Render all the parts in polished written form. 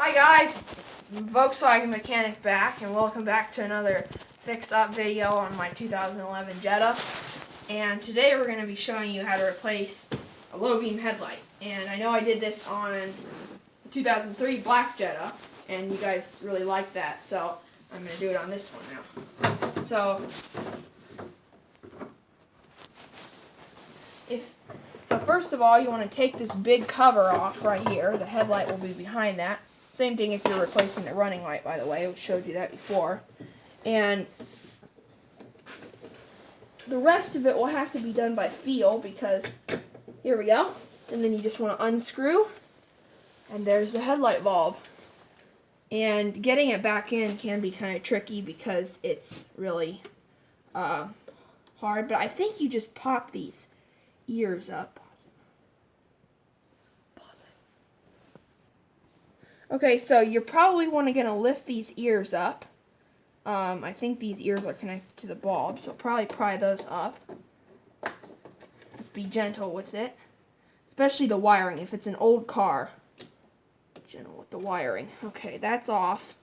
Hi guys, Volkswagen Mechanic back, and welcome back to another fix-up video on my 2011 Jetta. And today we're going to be showing you how to replace a low-beam headlight. And I know I did this on 2003 black Jetta, and you guys really liked that, so I'm going to do it on this one now. So first of all, you want to take this big cover off right here. The headlight will be behind that. Same thing if you're replacing the running light, by the way. We showed you that before. And the rest of it will have to be done by feel, because here we go. And then you just want to unscrew, and there's the headlight bulb. And getting it back in can be kind of tricky because it's really hard. But I think you just pop these ears up. Okay, so you're probably going to lift these ears up. I think these ears are connected to the bulb, so probably pry those up. Just be gentle with it, especially the wiring. If it's an old car, gentle with the wiring. Okay, that's off.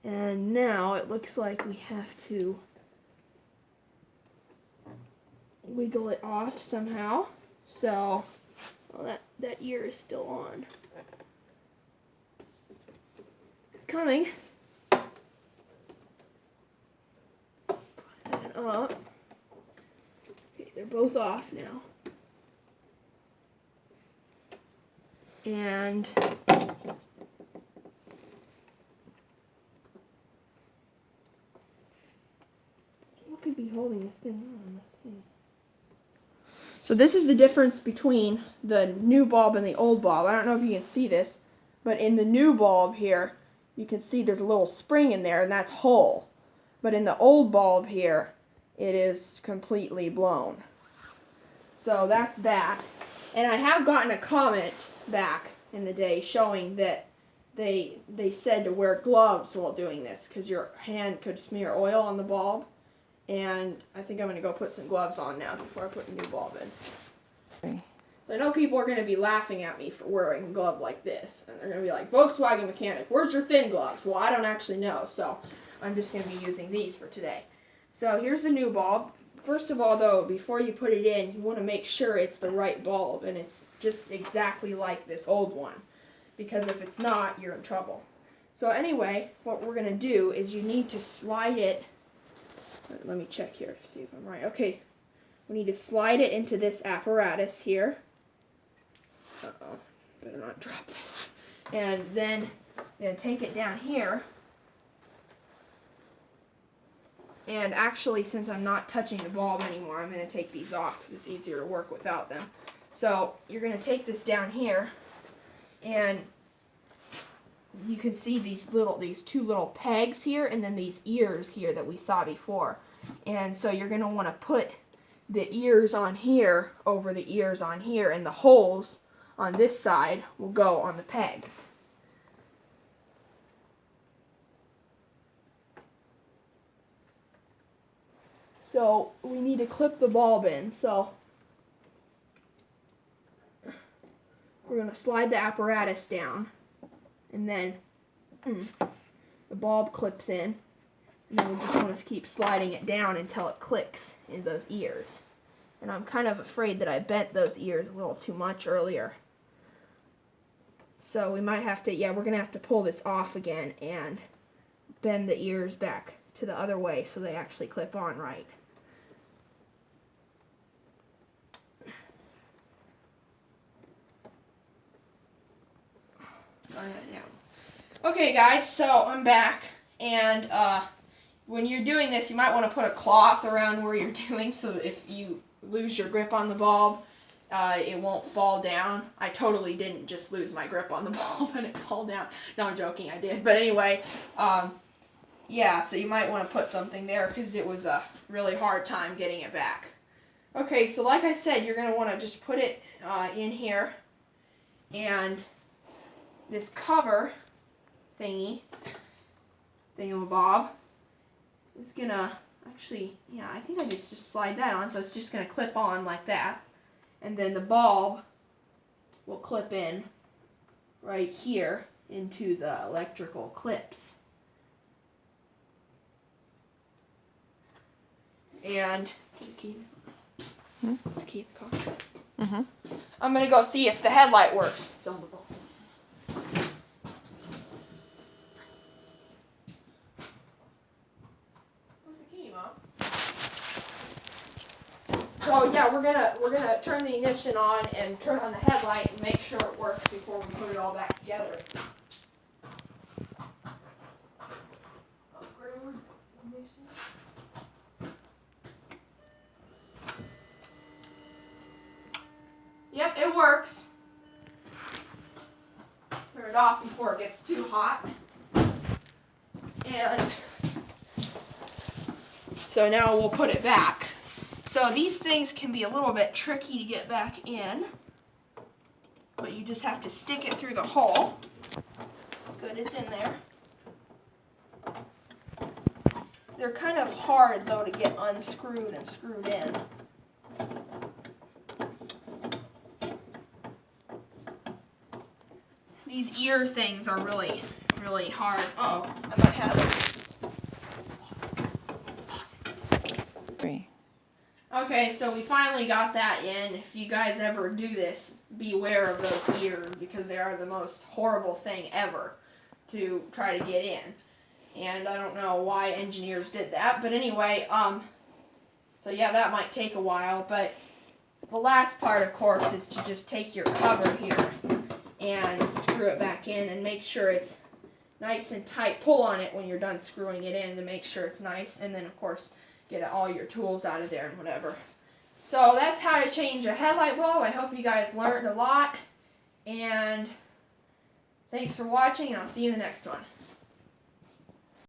And now it looks like we have to wiggle it off somehow. So, well, that ear is still on. Coming. Put that up. Okay, they're both off now. And what could be holding this thing on? Let's see. So this is the difference between the new bulb and the old bulb. I don't know if you can see this, but in the new bulb here, you can see there's a little spring in there, and that's whole. But in the old bulb here, it is completely blown. So that's that. And I have gotten a comment back in the day showing that they said to wear gloves while doing this, because your hand could smear oil on the bulb. And I think I'm going to go put some gloves on now before I put the new bulb in. Okay. So I know people are going to be laughing at me for wearing a glove like this. And they're going to be like, Volkswagen Mechanic, where's your thin gloves? Well, I don't actually know, so I'm just going to be using these for today. So here's the new bulb. First of all, though, before you put it in, you want to make sure it's the right bulb and it's just exactly like this old one. Because if it's not, you're in trouble. So anyway, what we're going to do is you need to slide it. Let me check here to see if I'm right. Okay, we need to slide it into this apparatus here. Uh-oh, better not drop this. And then I'm going to take it down here. And actually, since I'm not touching the bulb anymore, I'm going to take these off because it's easier to work without them. So you're going to take this down here, and you can see these two little pegs here, and then these ears here that we saw before. And so you're going to want to put the ears on here over the ears on here, and the holes on this side will go on the pegs. So we need to clip the bulb in. So we're going to slide the apparatus down, and then the bulb clips in, and then we just want to keep sliding it down until it clicks in those ears. And I'm kind of afraid that I bent those ears a little too much earlier. So we might have to, we're going to have to pull this off again and bend the ears back to the other way so they actually clip on right. Okay guys, so I'm back, and when you're doing this, you might want to put a cloth around where you're doing, so if you lose your grip on the bulb, it won't fall down. I totally didn't just lose my grip on the bulb and it fall down. No, I'm joking, I did. But anyway, yeah, so you might want to put something there because it was a really hard time getting it back. Okay, so like I said, you're going to want to just put it in here, and this cover thingamabob is going to actually, I think I just slide that on, so it's just going to clip on like that. And then the bulb will clip in right here, into the electrical clips. And let's keep the car. I'm gonna go see if the headlight works. Where's the key, Mom? So yeah, we're gonna turn the ignition on and turn on the headlight and make sure it works before we put it all back together. Yep, it works. Turn it off before it gets too hot. And so now we'll put it back. So these things can be a little bit tricky to get back in, but you just have to stick it through the hole. Good, it's in there. They're kind of hard though to get unscrewed and screwed in. These ear things are really, really hard. Uh-oh, I might have it. Okay, so we finally got that in. If you guys ever do this, beware of those ears because they are the most horrible thing ever to try to get in. And I don't know why engineers did that, but anyway, so yeah, that might take a while, but the last part, of course, is to just take your cover here and screw it back in and make sure it's nice and tight. Pull on it when you're done screwing it in to make sure it's nice, and then, of course, get all your tools out of there and whatever. So that's how to change a headlight bulb. I hope you guys learned a lot, and thanks for watching, and I'll see you in the next one.